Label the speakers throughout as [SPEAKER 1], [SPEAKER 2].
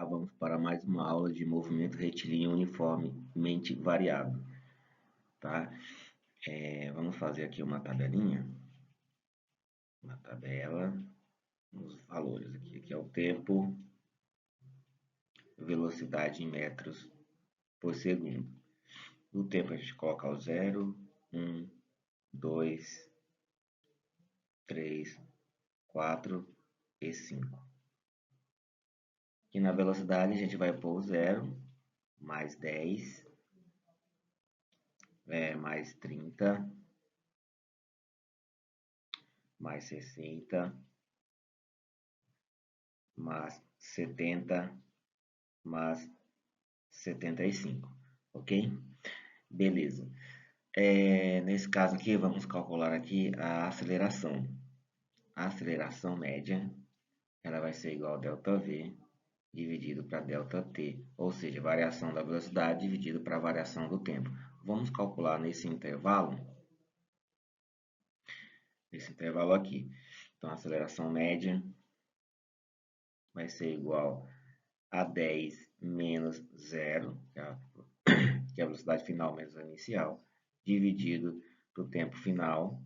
[SPEAKER 1] vamos para mais uma aula de movimento retilíneo uniformemente variado, tá? Vamos fazer aqui uma tabelinha, uma tabela, os valores aqui. Aqui é o tempo, velocidade em metros por segundo. No tempo a gente coloca o 0, 1, 2, 3, 4 e 5. E na velocidade a gente vai pôr o 0, mais 10, mais 30, mais 60, mais 70, mais 75, ok? Beleza. Nesse caso aqui, vamos calcular aqui a aceleração. A aceleração média, ela vai ser igual a ΔV dividido para ΔT, ou seja, variação da velocidade dividido para a variação do tempo. Vamos calcular nesse intervalo aqui. Então, a aceleração média vai ser igual a 10 menos 0, que é a velocidade final menos a inicial, dividido para o tempo final,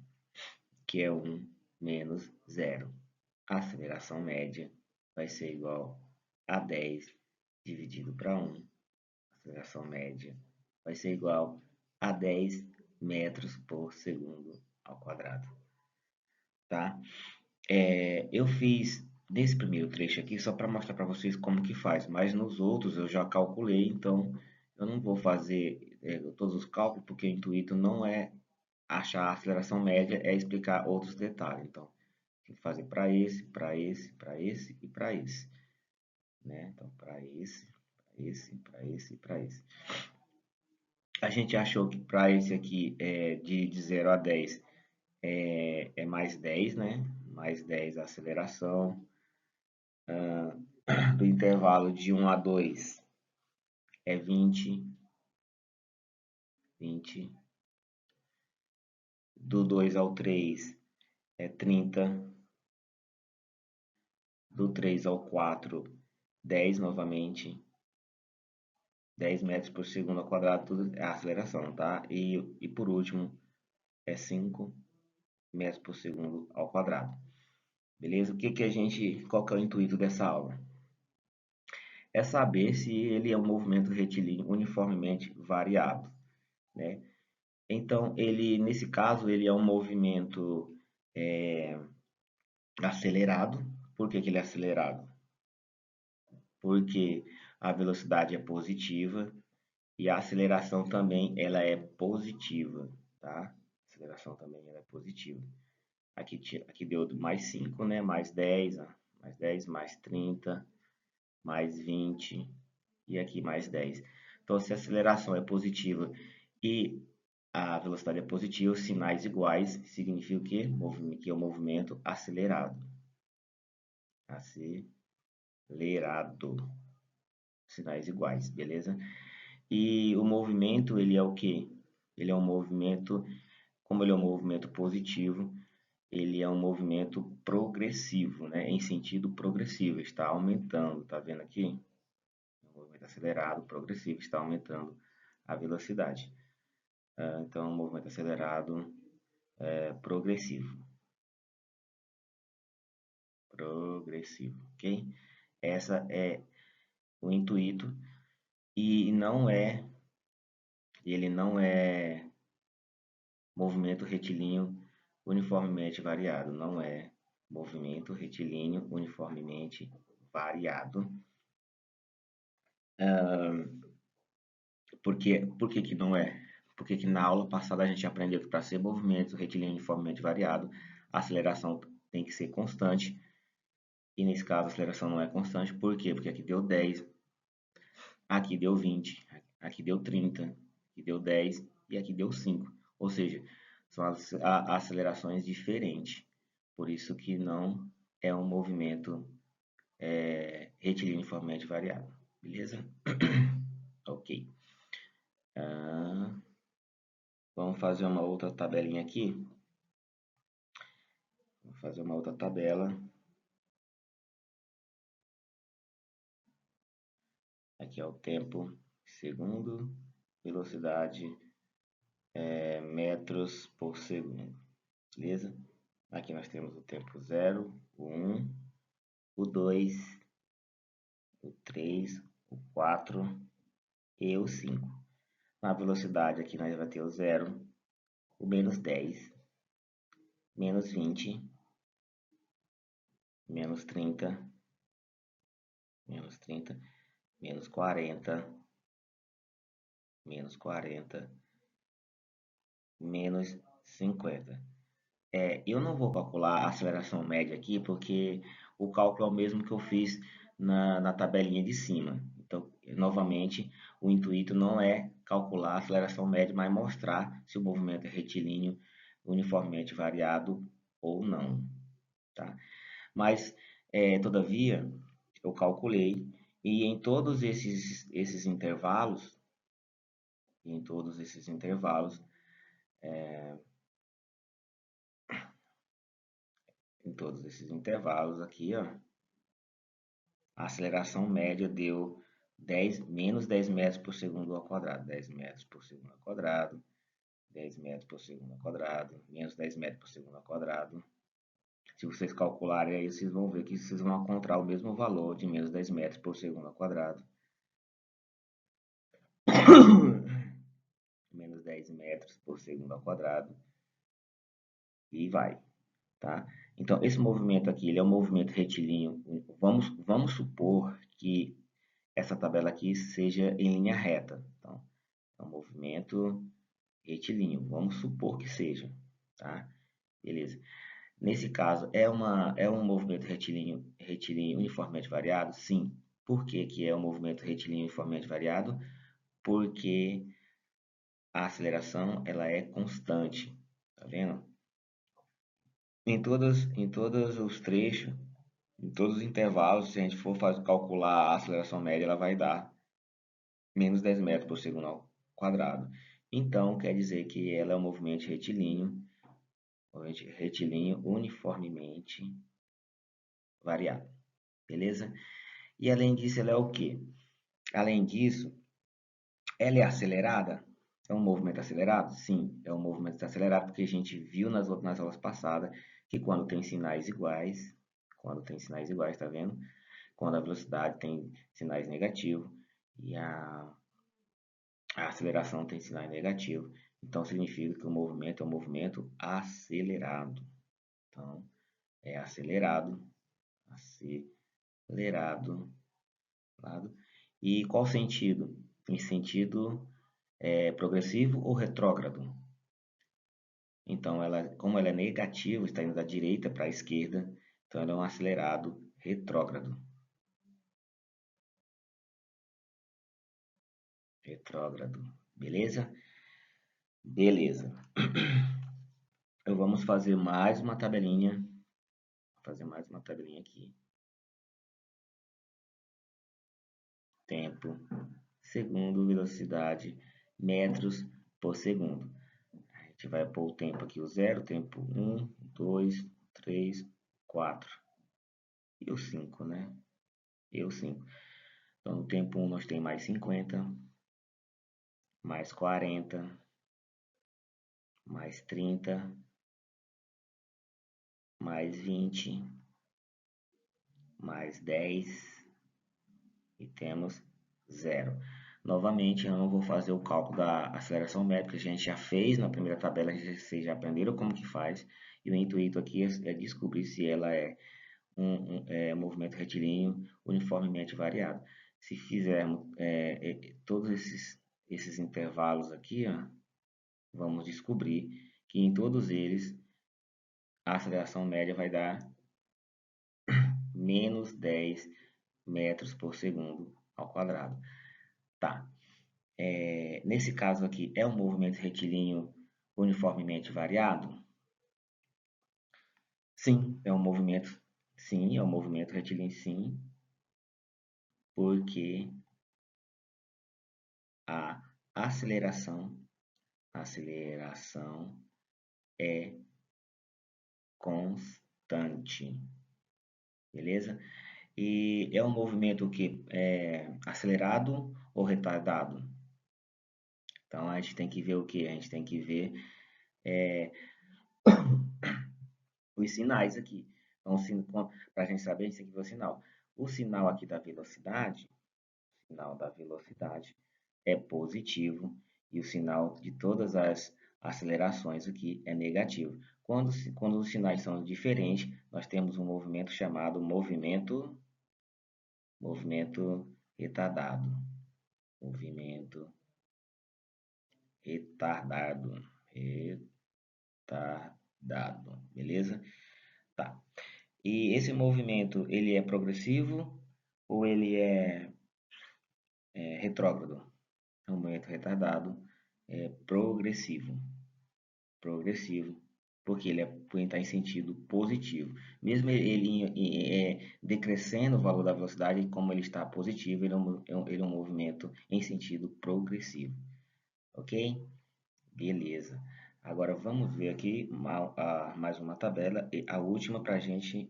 [SPEAKER 1] que é 1 menos 0. A aceleração média vai ser igual a 10 dividido para 1. A aceleração média vai ser igual a 10 metros por segundo ao quadrado. Tá? Eu fiz nesse primeiro trecho aqui só para mostrar para vocês como que faz, mas nos outros eu já calculei, então eu não vou fazer todos os cálculos, porque o intuito não é achar a aceleração média, é explicar outros detalhes. Então, tem que fazer para esse, para esse, para esse e para esse. Né? Então, para esse, para esse, para esse e para esse. A gente achou que para esse aqui, de 0 a 10, é mais 10, né? Mais 10 a aceleração. Do intervalo de 1 a 2 é 20. Do 2 ao 3 é 30. Do 3 ao 4, 10 novamente. 10 metros por segundo ao quadrado, tudo é a aceleração, tá? E por último, é 5 metros por segundo ao quadrado. Beleza? Qual que é o intuito dessa aula? É saber se ele é um movimento retilíneo uniformemente variado, né? Então, nesse caso, ele é um movimento acelerado. Por que ele é acelerado? Porque a velocidade é positiva e a aceleração também ela é positiva, tá? A aceleração também ela é positiva. Aqui deu mais 5, né? Mais 10, mais 10, mais 30, mais 20 e aqui mais 10. Então, se a aceleração é positiva e a velocidade é positiva, sinais iguais significa o quê? Que é o movimento acelerado. Acelerado. Sinais iguais, beleza? E o movimento, ele é o quê? Ele é um movimento, como ele é um movimento positivo, ele é um movimento progressivo, né? Em sentido progressivo, está aumentando, tá vendo aqui? Um movimento acelerado, progressivo, está aumentando a velocidade. Então, um movimento acelerado progressivo. Progressivo, ok? Essa é o intuito e ele não é movimento retilíneo uniformemente variado, não é movimento retilíneo uniformemente variado. Por que que não é? Porque que na aula passada a gente aprendeu que para ser movimento retilíneo uniformemente variado, a aceleração tem que ser constante. E nesse caso a aceleração não é constante. Por quê? Porque aqui deu 10, aqui deu 20, aqui deu 30, aqui deu 10 e aqui deu 5. Ou seja, são acelerações diferentes. Por isso que não é um movimento retilíneo uniformemente variado. Beleza? Ok. Vamos fazer uma outra tabelinha aqui. Vou fazer uma outra tabela. Aqui é o tempo segundo, velocidade metros por segundo, beleza? Aqui nós temos o tempo 0, o 1, o 2, o 3, o 4 e o 5. Na velocidade aqui nós vamos ter o 0, o menos 10, menos 20, menos 30, menos 30, menos 40, menos 40, menos 50. Eu não vou calcular a aceleração média aqui, porque o cálculo é o mesmo que eu fiz na tabelinha de cima. Então, novamente, o intuito não é calcular a aceleração média, mas mostrar se o movimento é retilíneo, uniformemente variado ou não. Tá? Mas, todavia, eu calculei, e em todos esses intervalos, aqui, ó, a aceleração média deu menos 10 metros por segundo ao quadrado, 10 metros por segundo ao quadrado, 10 metros por segundo ao quadrado, menos 10 metros por segundo ao quadrado. Se vocês calcularem aí, vocês vão ver que vocês vão encontrar o mesmo valor de menos 10 metros por segundo ao quadrado. Menos 10 metros por segundo ao quadrado. E vai, tá? Então, esse movimento aqui, ele é um movimento retilíneo. Vamos supor que essa tabela aqui seja em linha reta. Então, é um movimento retilíneo. Vamos supor que seja, tá? Beleza. Nesse caso, é um movimento retilíneo uniformemente variado? Sim. Por que que é um movimento retilíneo uniformemente variado? Porque a aceleração ela é constante. Tá vendo? Em todos os trechos, em todos os intervalos, se a gente for calcular a aceleração média, ela vai dar menos 10 metros por segundo ao quadrado. Então, quer dizer que ela é um movimento retilíneo uniformemente variado. Beleza? E além disso, ela é o quê? Além disso, ela é acelerada? É um movimento acelerado? Sim, é um movimento acelerado, porque a gente viu nas aulas passadas que quando tem sinais iguais, tá vendo? Quando a velocidade tem sinais negativos e a aceleração tem sinais negativos, então significa que o movimento é um movimento acelerado. Então, é acelerado. E qual sentido? Em sentido progressivo ou retrógrado? Então, como ela é negativa, está indo da direita para a esquerda, então ela é um acelerado retrógrado. Beleza? Beleza. Vamos fazer mais uma tabelinha. Aqui. Tempo, segundo, velocidade, metros por segundo. A gente vai pôr o tempo aqui, o 0, tempo 1, 2, 3, 4. E o 5, né? Então, no tempo 1 nós temos mais 50, mais 40, mais 30, mais 20, mais 10 e temos 0. Novamente, eu não vou fazer o cálculo da aceleração média, que a gente já fez na primeira tabela, vocês já aprenderam como que faz. E o intuito aqui é descobrir se ela é um movimento retilíneo uniformemente variado. Se fizermos todos esses intervalos aqui, ó, vamos descobrir que em todos eles a aceleração média vai dar menos 10 metros por segundo ao quadrado. Tá. Nesse caso aqui, é um movimento retilíneo uniformemente variado? Sim, é um movimento retilíneo, sim, porque a aceleração é constante, beleza? E é um movimento que é acelerado ou retardado? Então a gente tem que ver o que? A gente tem que ver os sinais aqui. Então, para a gente saber, a gente tem que ver o sinal. O sinal aqui da velocidade, o sinal da velocidade é positivo e o sinal de todas as acelerações aqui é negativo. Quando os sinais são diferentes, nós temos um movimento chamado movimento retardado. Movimento retardado. Retardado. Beleza? Tá. E esse movimento, ele é progressivo ou ele é retrógrado? É um movimento retardado é progressivo. Progressivo, porque ele está em sentido positivo. Mesmo ele decrescendo o valor da velocidade, como ele está positivo, ele é um movimento em sentido progressivo. Ok? Beleza. Agora vamos ver aqui mais uma tabela, e a última para a gente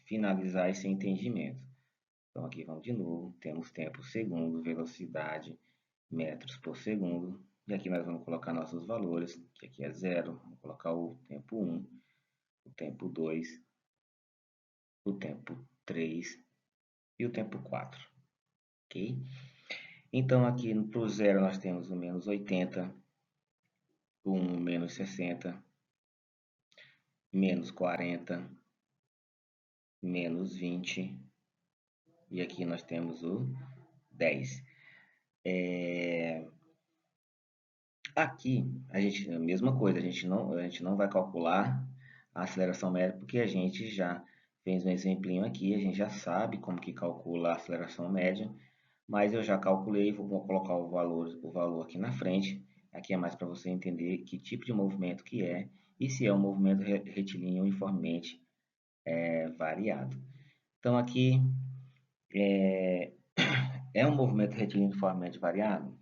[SPEAKER 1] finalizar esse entendimento. Então aqui vamos de novo, temos tempo segundo, velocidade, metros por segundo. E aqui nós vamos colocar nossos valores, que aqui é 0, vamos colocar o tempo 1, o tempo 2, o tempo 3 e o tempo 4. Ok? Então aqui para o 0 nós temos o menos 80, o 1 menos 60, menos 40, menos 20 e aqui nós temos o 10. Aqui a mesma coisa, a gente não vai calcular a aceleração média porque a gente já fez um exemplinho aqui, a gente já sabe como que calcula a aceleração média, mas eu já calculei, vou colocar o valor aqui na frente. Aqui é mais para você entender que tipo de movimento que é e se é um movimento retilíneo uniformemente variado. Então aqui é um movimento retilíneo uniformemente variado.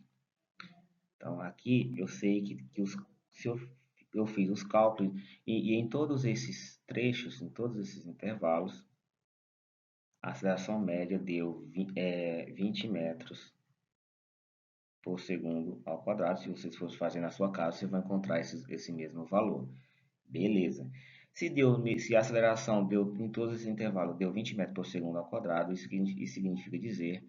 [SPEAKER 1] Então aqui eu sei se eu fiz os cálculos e em todos esses trechos, em todos esses intervalos, a aceleração média deu 20 metros por segundo ao quadrado. Se vocês forem fazer na sua casa, você vai encontrar esse mesmo valor. Beleza. Se a aceleração deu em todos esses intervalos deu 20 metros por segundo ao quadrado, isso significa dizer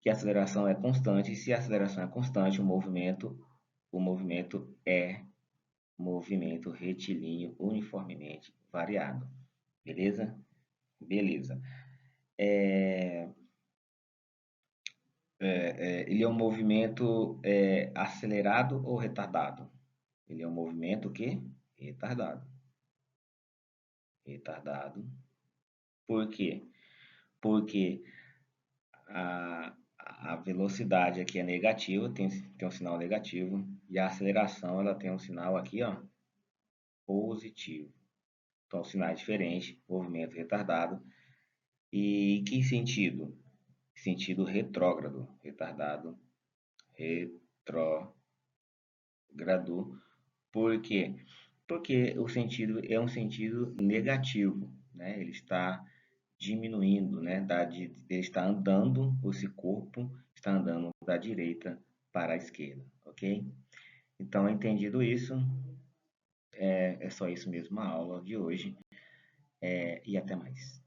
[SPEAKER 1] que a aceleração é constante. E se a aceleração é constante, o movimento é movimento retilíneo uniformemente variado. Beleza? Beleza. Ele é um movimento acelerado ou retardado? Ele é um movimento que retardado. Retardado. Por quê? Porque a velocidade aqui é negativa, tem um sinal negativo, e a aceleração ela tem um sinal aqui, ó, positivo. Então, sinais diferentes, movimento retardado. E que sentido? Sentido retrógrado, retardado, retrógrado. Por quê? Porque o sentido é um sentido negativo, né? Ele está diminuindo, né? Ele está andando, esse corpo está andando da direita para a esquerda, ok? Então, entendido isso, é só isso mesmo a aula de hoje, e até mais.